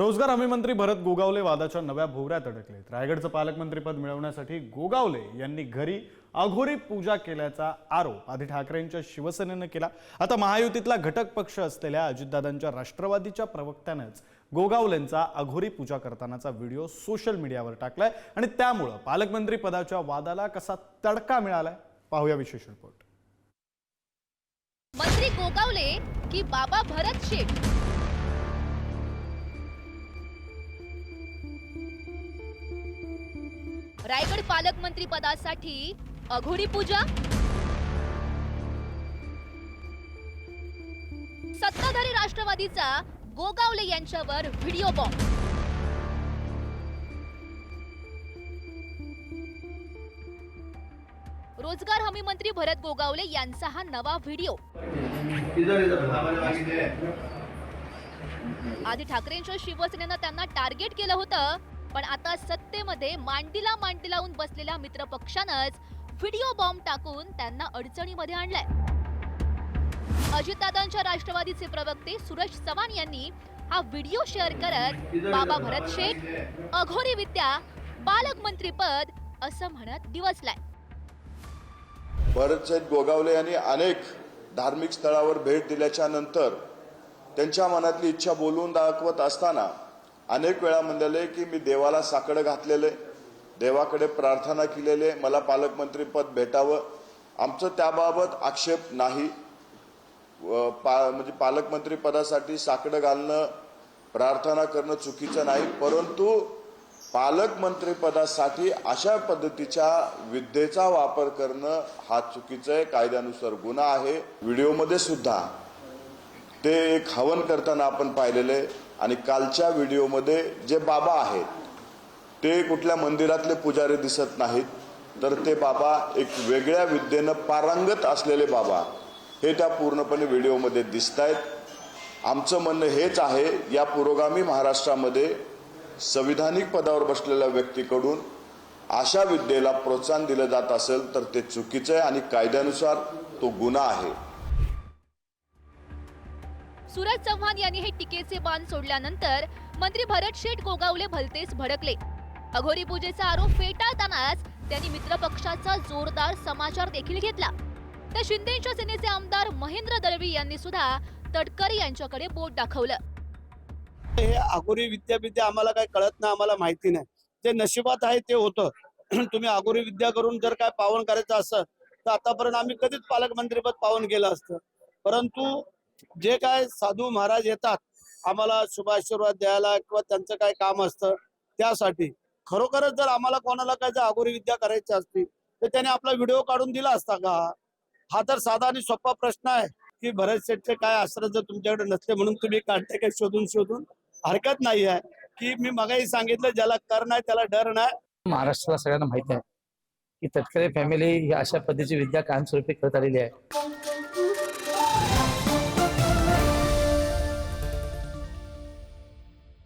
रोजगार हमी मंत्री भरत गोगावले वादाच्या नव्या भोवऱ्यात अडकलेत। रायगडचं पालकमंत्रीपद मिळवण्यासाठी गोगावले यांनी घरी अघोरी पूजा केल्याचा आरोप आधी ठाकरेंच्या शिवसेनेनं केला। आता महायुतीतला घटक पक्ष असलेल्या अजितदादांच्या राष्ट्रवादीच्या प्रवक्त्यानेच गोगावलेंचा अघोरी पूजा करतानाचा व्हिडिओ सोशल मीडियावर टाकलाय आणि त्यामुळे पालकमंत्री पदाच्या वादाला कसा तडका मिळालाय पाहूया विशेष रिपोर्ट। मंत्री गोगावले की बाबा भरत शेठ? रायगड पालकमंत्री पदासाठी अघोरी पूजा? सत्ताधारी राष्ट्रवादीचा गोगावले यांच्यावर व्हिडिओ बॉम्ब। रोजगार हमी मंत्री भरत गोगावले यांचा हा नवा व्हिडिओ। आधी ठाकरेंच्या शिवसेनेनं त्यांना टार्गेट केलं होतं, पण आता सत्तेमध्ये मांडीला मांडी लावून बसलेल्या मित्रपक्षानंच व्हिडिओ बॉम्ब टाकून त्यांना अडचणीमध्ये आणलंय। अजितदादांच्या राष्ट्रवादीचे प्रवक्ते सुरेश चव्हाण यांनी हा व्हिडिओ शेअर करत बाबा भरत शेठ अघोरी विद्या पालकमंत्री पद असं म्हणत दिवसलाय। भरतशेठ गोगावले यांनी अनेक धार्मिक स्थळावर भेट दिल्याच्या नंतर त्यांच्या मनातली इच्छा बोलून दाखवत असताना अनेक वेळा म्हणाले की मी देवाला साकडं घातलेले, देवाकडे प्रार्थना केलेले, मला पालकमंत्री पद भेटावं। आमचं त्याबाबत आक्षेप नाही। म्हणजे पालकमंत्री पदासाठी साकडं घालणं, प्रार्थना करणं चुकीचं नाही, परंतु पालकमंत्री पदासाठी अशा पद्धतीच्या विद्येचा वापर करणं हा चुकीचं आहे, कायद्यानुसार गुन्हा आहे। व्हिडिओमध्ये सुद्धा ते एक हवन करताना आपण पाहिलेले आणि कालच्या व्हिडिओमध्ये जे बाबा आहेत ते कुठल्या मंदिरातले पुजारी दिसत नाहीत, तर ते बाबा एक वेगळ्या विद्येनं पारंगत असलेले बाबा हे त्या पूर्णपणे व्हिडिओमध्ये दिसत आहेत। आमचं म्हणणं हेच आहे, या पुरोगामी महाराष्ट्रामध्ये संविधानिक पदावर बसलेल्या व्यक्तीकडून अशा विद्येला प्रोत्साहन दिलं जात असेल तर ते चुकीचं आहे आणि कायद्यानुसार तो गुन्हा आहे। सुरेश चव्हाण यांनी हे टीकेचे बाण सोडल्यानंतर मंत्री भरत शेठ गोगावले भलतेच भडकले। अघोरी पूजेचा आरोप फेटाळतानाच त्यांनी मित्रपक्षाचा जोरदार समाचार देखील घेतला। तर शिंदेच्या सेनेचे आमदार महेंद्र दळवी यांनी सुद्धा तडकरी यांच्याकडे बोट दाखवलं। हे अघोरी विद्या आम्हाला काय कळत नाही, आम्हाला माहिती नाही, जे नशिबात आहे ते होतं। तुम्ही अघोरी विद्या करून जर काय पावन करायचं असतं तर आतापर्यंत आम्ही कधीच पालकमंत्रीपद पावन केलं असतं, परंतु जे काय साधू महाराज येतात आम्हाला शुभाशीर्वाद द्यायला किंवा त्यांचं काय काम असतं त्यासाठी, खरोखरच जर आम्हाला कोणाला काय जर अघोरी विद्या करायची असती तर त्याने आपला व्हिडिओ काढून दिला असता का? हा तर साधा आणि सोपा प्रश्न आहे की भरत शेठचे काय आश्रय जर तुमच्याकडे नसले म्हणून तुम्ही काढते काय शोधून हरकत नाही आहे की मी मगाही सांगितलं, ज्याला कर नाही त्याला डर नाही। महाराष्ट्राला सगळ्यांना माहिती आहे की तटकरे फॅमिली ही अशा पद्धतीची विद्या कायमस्वरूपी करत आलेली आहे।